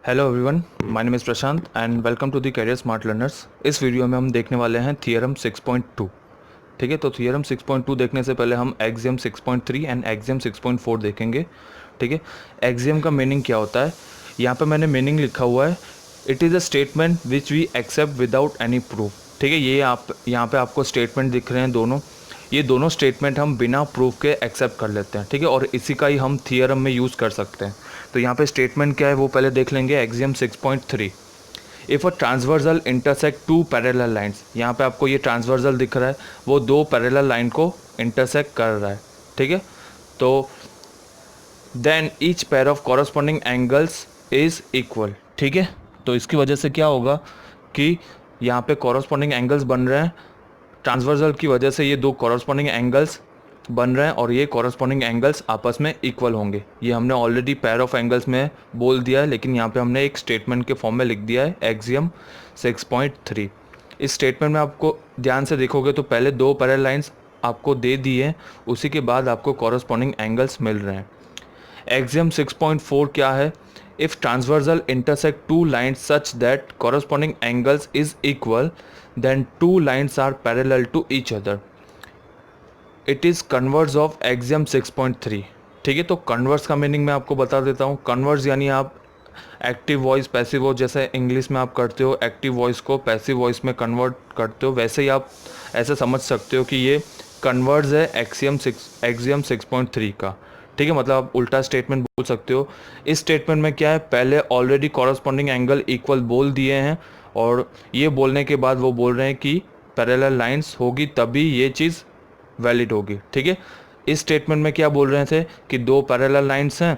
Hello everyone, my name is Prashant and welcome to the career smart learners. इस video में हम देखने वाले हैं थियरम 6.2। ठीक है, तो थियरम 6.2 देखने से पहले हम एक्सियम 6.3 एंड एक्सियम 6.4 देखेंगे। ठीक है, एक्सियम का मीनिंग क्या होता है, यहाँ पे मैंने मीनिंग लिखा हुआ है। It is a statement which we accept without any proof. ठीक है, ये आप यहाँ पे आपको स्टेटमेंट दिख रहे हैं दोनों, ये दोनों स्टेटमेंट हम बिना प्रूफ के एक्सेप्ट कर लेते हैं। ठीक है, और इसी का ही हम थियरम में यूज़ कर सकते हैं। तो यहाँ पे स्टेटमेंट क्या है वो पहले देख लेंगे। Axiom 6.3, if a transversal intersect two parallel lines, यहाँ पे आपको ये ट्रांसवर्सल दिख रहा है, वो दो पैरेलल लाइन को इंटरसेक्ट कर रहा है। ठीक है, तो then each pair of corresponding angles is equal. ठीक है, तो इसकी वजह से क्या होगा कि यहाँ पे कॉरस्पॉन्डिंग एंगल्स बन रहे हैं, ट्रांसवर्सल की वजह से ये दो कॉरस्पॉन्डिंग एंगल्स बन रहे हैं और ये कॉरस्पॉन्डिंग एंगल्स आपस में इक्वल होंगे। ये हमने ऑलरेडी पेयर ऑफ एंगल्स में बोल दिया है, लेकिन यहाँ पे हमने एक स्टेटमेंट के फॉर्म में लिख दिया है एक्सियम 6.3। इस स्टेटमेंट में आपको ध्यान से देखोगे तो पहले दो पैरेलल लाइंस आपको दे दी है, उसी के बाद आपको कॉरस्पॉन्डिंग एंगल्स मिल रहे हैं। एक्सियम 6.4 क्या है, if transversal intersect two lines such that corresponding angles is equal then two lines are parallel to each other, it is converse of axiom 6.3। ठीक है, तो कन्वर्स का मीनिंग मैं आपको बता देता हूँ। कन्वर्स यानी आप एक्टिव वॉइस पैसिव वॉइस, जैसे इंग्लिश में आप करते हो एक्टिव वॉइस को पैसिव वॉइस में कन्वर्ट करते हो, वैसे ही आप ऐसे समझ सकते हो कि ये कन्वर्स है एक्सियम 6.3 का। ठीक है, मतलब आप उल्टा स्टेटमेंट बोल सकते हो। इस स्टेटमेंट में क्या है, पहले ऑलरेडी कॉरस्पॉन्डिंग एंगल इक्वल बोल दिए हैं और ये बोलने के बाद वो बोल रहे हैं कि पैरेलल लाइंस होगी तभी ये चीज़ वैलिड होगी। ठीक है, इस स्टेटमेंट में क्या बोल रहे थे कि दो पैरेलल लाइंस हैं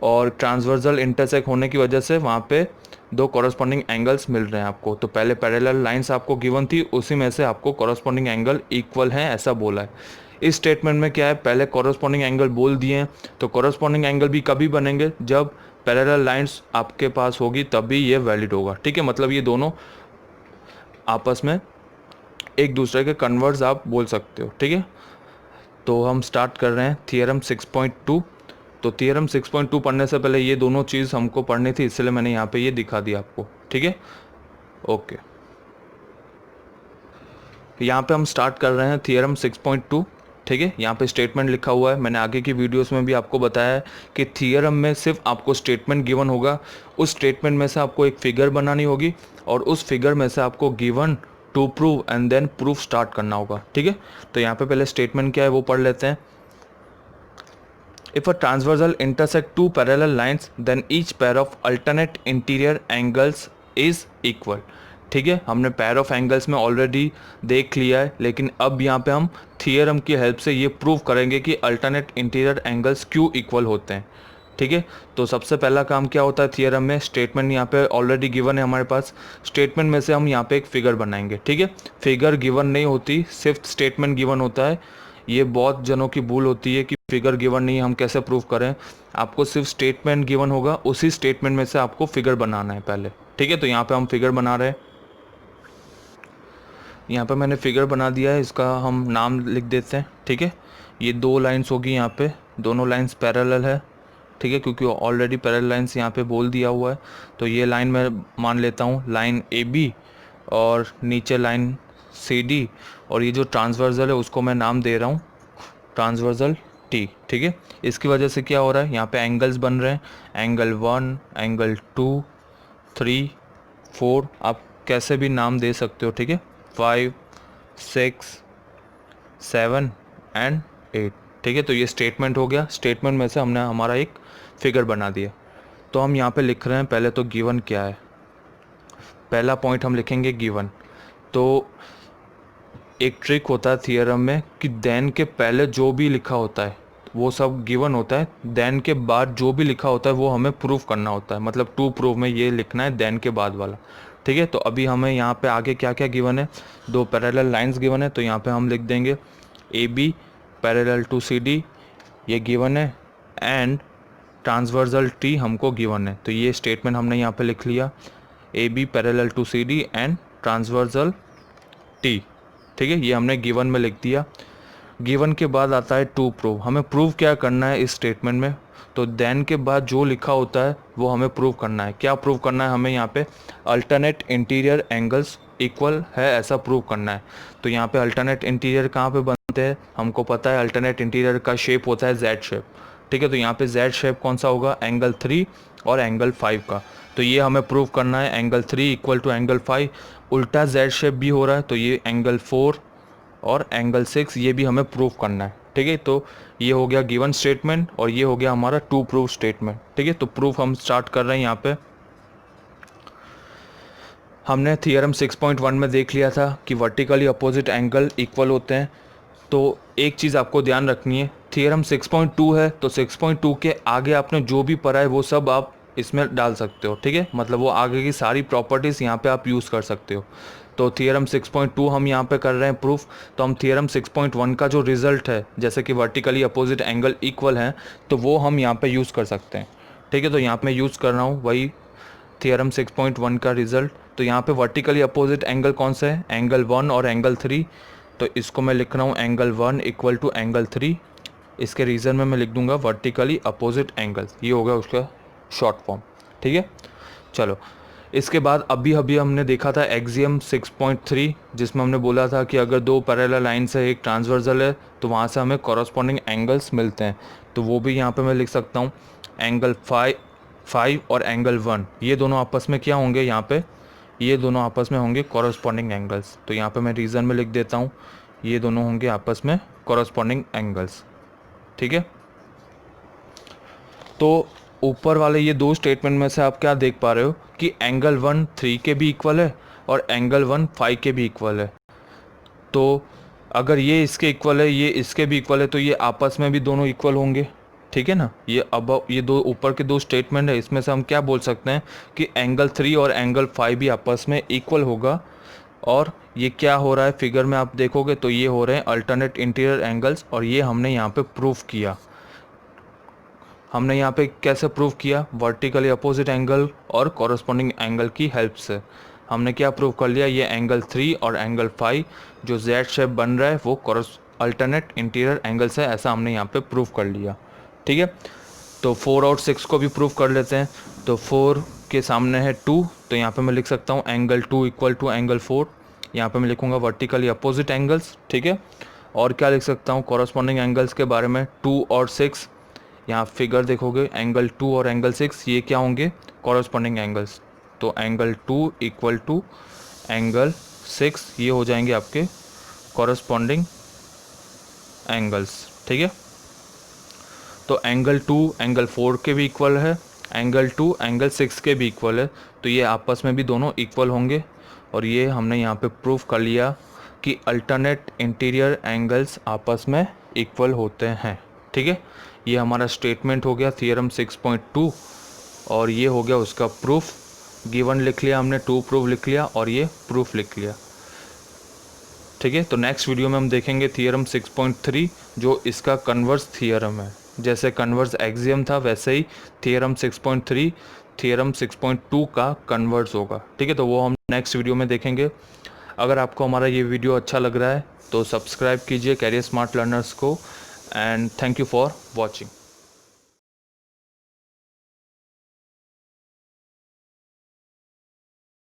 और ट्रांसवर्सल इंटरसेक्ट होने की वजह से वहाँ पे दो कॉरस्पॉन्डिंग एंगल्स मिल रहे हैं आपको। तो पहले पैरेलल लाइंस आपको गिवन थी, उसी में से आपको कॉरस्पॉन्डिंग एंगल इक्वल हैं ऐसा बोला है। इस स्टेटमेंट में क्या है, पहले कॉरस्पॉन्डिंग एंगल बोल दिए हैं, तो कॉरस्पॉन्डिंग एंगल भी कभी बनेंगे जब पैरेलल लाइंस आपके पास होगी तभी ये वैलिड होगा। ठीक है, मतलब ये दोनों आपस में एक दूसरे के कन्वर्स आप बोल सकते हो। ठीक है, तो हम स्टार्ट कर रहे हैं थियरम 6.2। तो थियरम 6.2 पढ़ने से पहले ये दोनों चीज़ हमको पढ़नी थी, इसलिए मैंने यहाँ पे ये दिखा दिया आपको। ठीक है, ओके, यहाँ पे हम स्टार्ट कर रहे हैं थियरम 6.2। ठीक है, यहाँ पे स्टेटमेंट लिखा हुआ है, मैंने आगे की वीडियोस में भी आपको बताया है कि थियरम में सिर्फ आपको स्टेटमेंट गिवन होगा, उस स्टेटमेंट में से आपको एक फिगर बनानी होगी और उस फिगर में से आपको given to prove and then proof start करना होगा। ठीक है, तो यहाँ पे पहले स्टेटमेंट क्या है वो पढ़ लेते हैं। If a transversal intersect two parallel lines, then each pair of alternate interior angles is equal। ठीक है, हमने पेयर ऑफ एंगल्स में ऑलरेडी देख लिया है, लेकिन अब यहाँ पे हम थियरम की हेल्प से ये प्रूव करेंगे कि अल्टरनेट इंटीरियर एंगल्स क्यों इक्वल होते हैं। ठीक है, तो सबसे पहला काम क्या होता है थियरम में, स्टेटमेंट यहाँ पे ऑलरेडी गिवन है हमारे पास, स्टेटमेंट में से हम यहाँ पे एक फिगर बनाएंगे। ठीक है, फिगर गिवन नहीं होती, सिर्फ स्टेटमेंट गिवन होता है। ये बहुत जनों की भूल होती है कि फिगर गिवन नहीं, हम कैसे प्रूव करें। आपको सिर्फ स्टेटमेंट गिवन होगा, उसी स्टेटमेंट में से आपको फिगर बनाना है पहले। ठीक है, तो यहाँ पे हम फिगर बना रहे हैं, यहाँ पे मैंने फिगर बना दिया है, इसका हम नाम लिख देते हैं। ठीक है, ये दो लाइंस होगी, यहाँ पे दोनों लाइंस पैरेलल है। ठीक है, क्योंकि ऑलरेडी पैरेलल लाइंस यहाँ पे बोल दिया हुआ है, तो ये लाइन मैं मान लेता हूँ लाइन AB और नीचे लाइन CD, और ये जो ट्रांसवर्सल है उसको मैं नाम दे रहा हूँ ट्रांसवर्सल T। ठीक है, इसकी वजह से क्या हो रहा है, यहाँ पे एंगल्स बन रहे हैं, एंगल 1, एंगल 2, 3, 4, आप कैसे भी नाम दे सकते हो। ठीक है, 5, 6, 7 एंड 8। ठीक है, तो ये स्टेटमेंट हो गया, स्टेटमेंट में से हमने हमारा एक फिगर बना दिया। तो हम यहाँ पे लिख रहे हैं पहले तो गिवन क्या है, पहला पॉइंट हम लिखेंगे गिवन। तो एक ट्रिक होता है थियरम में कि देन के पहले जो भी लिखा होता है वो सब गिवन होता है, देन के बाद जो भी लिखा होता है वो हमें प्रूफ करना होता है, मतलब टू प्रूफ में ये लिखना है देन के बाद वाला। ठीक है, तो अभी हमें यहाँ पे आगे क्या क्या गिवन है, दो पैरेलल लाइंस गिवन है, तो यहाँ पे हम लिख देंगे AB पैरेलल टू CD, ये गिवन है, एंड ट्रांसवर्सल T हमको गिवन है। तो ये स्टेटमेंट हमने यहाँ पे लिख लिया, AB parallel to CD and transversal T। ठीक है, ये हमने गिवन में लिख दिया। गिवन के बाद आता है टू प्रूव। हमें प्रूव क्या करना है इस स्टेटमेंट में, तो देन के बाद जो लिखा होता है वो हमें प्रूव करना है। क्या प्रूव करना है हमें? यहाँ पे अल्टरनेट इंटीरियर एंगल्स इक्वल है ऐसा प्रूव करना है। तो यहाँ पे अल्टरनेट इंटीरियर कहाँ पे बनते हैं? हमको पता है अल्टरनेट इंटीरियर का शेप होता है जेड शेप, ठीक है। तो यहाँ पे जेड शेप कौन सा होगा? एंगल 3 और एंगल 5 का। तो ये हमें प्रूव करना है एंगल 3 इक्वल टू एंगल 5। उल्टा जेड शेप भी हो रहा है, तो ये एंगल 4 और एंगल 6 ये भी हमें प्रूव करना है, ठीक है। तो ये हो गया गिवन स्टेटमेंट और ये हो गया हमारा टू प्रूव स्टेटमेंट, ठीक है। तो प्रूफ हम स्टार्ट कर रहे हैं। यहाँ पे हमने थियरम 6.1 में देख लिया था कि वर्टिकली अपोजिट एंगल इक्वल होते हैं। तो एक चीज़ आपको ध्यान रखनी है, थियरम 6.2 है तो 6.2 के आगे आपने जो भी पढ़ा है वो सब आप इसमें डाल सकते हो, ठीक है। मतलब वो आगे की सारी प्रॉपर्टीज़ यहाँ पे आप यूज़ कर सकते हो। तो थियरम 6.2 हम यहाँ पे कर रहे हैं प्रूफ। तो हम थियरम 6.1 का जो रिजल्ट है, जैसे कि वर्टिकली अपोजिट एंगल इक्वल है, तो वो हम यहाँ पे यूज़ कर सकते हैं, ठीक है। तो यहाँ पे मैं यूज़ कर रहा हूँ वही थियरम 6.1 का रिजल्ट। तो यहाँ पे वर्टिकली अपोजिट एंगल कौन सा है? एंगल 1 और एंगल 3। तो इसको मैं लिख रहा हूँ एंगल 1 इक्वल टू एंगल 3। इसके रीज़न में मैं लिख दूंगा वर्टिकली अपोजिट एंगल, ये होगा उसका शॉर्ट फॉर्म, ठीक है। चलो, इसके बाद अभी अभी हमने देखा था एक्सियम 6.3, जिसमें हमने बोला था कि अगर दो पैरेलल लाइन से एक ट्रांसवर्सल है तो वहाँ से हमें कॉरस्पॉन्डिंग एंगल्स मिलते हैं। तो वो भी यहाँ पे मैं लिख सकता हूँ एंगल 5 और एंगल 1, ये दोनों आपस में क्या होंगे? यहाँ पे ये दोनों आपस में होंगे कॉरस्पॉन्डिंग एंगल्स। तो यहाँ पे मैं रीज़न में लिख देता हूँ ये दोनों होंगे आपस में कॉरस्पॉन्डिंग एंगल्स, ठीक है। तो ऊपर वाले ये दो स्टेटमेंट में से आप क्या देख पा रहे हो कि एंगल 1 3 के भी इक्वल है और एंगल 1 5 के भी इक्वल है। तो अगर ये इसके इक्वल है, ये इसके भी इक्वल है, तो ये आपस में भी दोनों इक्वल होंगे, ठीक है ना। ये अब ये दो ऊपर के दो स्टेटमेंट है, इसमें से हम क्या बोल सकते हैं कि एंगल 3 और एंगल 5 भी आपस में इक्वल होगा। और ये क्या हो रहा है फिगर में आप देखोगे तो ये हो रहे हैं अल्टरनेट इंटीरियर एंगल्स, और ये हमने यहाँ पे प्रूफ किया। हमने यहाँ पे कैसे प्रूव किया? वर्टिकली अपोजिट एंगल और कॉरस्पॉन्डिंग एंगल की हेल्प से हमने क्या प्रूव कर लिया? ये एंगल 3 और एंगल 5 जो जेड शेप बन रहा है वो अल्टरनेट इंटीरियर एंगल्स है, ऐसा हमने यहाँ पे प्रूव कर लिया, ठीक है। तो 4 और 6 को भी प्रूव कर लेते हैं। तो 4 के सामने है 2, तो यहाँ पे मैं लिख सकता हूँ एंगल 2 इक्वल टू एंगल 4। यहाँ पे मैं लिखूँगा वर्टिकली अपोजिट एंगल्स, ठीक है। और क्या लिख सकता हूँ कॉरस्पॉन्डिंग एंगल्स के बारे में? 2 और 6, यहाँ फिगर देखोगे एंगल 2 और एंगल 6 ये क्या होंगे? Corresponding angles. तो एंगल 2 इक्वल टू एंगल 6 ये हो जाएंगे आपके कॉरस्पॉन्डिंग एंगल्स, ठीक है। तो एंगल 2 एंगल 4 के भी इक्वल है, एंगल 2 एंगल 6 के भी इक्वल है, तो ये आपस में भी दोनों इक्वल होंगे। और ये हमने यहाँ पे प्रूफ कर लिया कि अल्टरनेट इंटीरियर एंगल्स आपस में इक्वल होते हैं, ठीक है। ये हमारा स्टेटमेंट हो गया थियरम 6.2 और ये हो गया उसका प्रूफ। गिवन लिख लिया हमने, टू प्रूफ लिख लिया और ये प्रूफ लिख लिया, ठीक है। तो नेक्स्ट वीडियो में हम देखेंगे थियरम 6.3 जो इसका कन्वर्स थियरम है। जैसे कन्वर्स एक्सियम था वैसे ही थियरम 6.3 थियरम 6.2 का कन्वर्स होगा, ठीक है। तो वो हम नेक्स्ट वीडियो में देखेंगे। अगर आपको हमारा ये वीडियो अच्छा लग रहा है तो सब्सक्राइब कीजिए कैरियर स्मार्ट लर्नर्स को, and thank you for watching.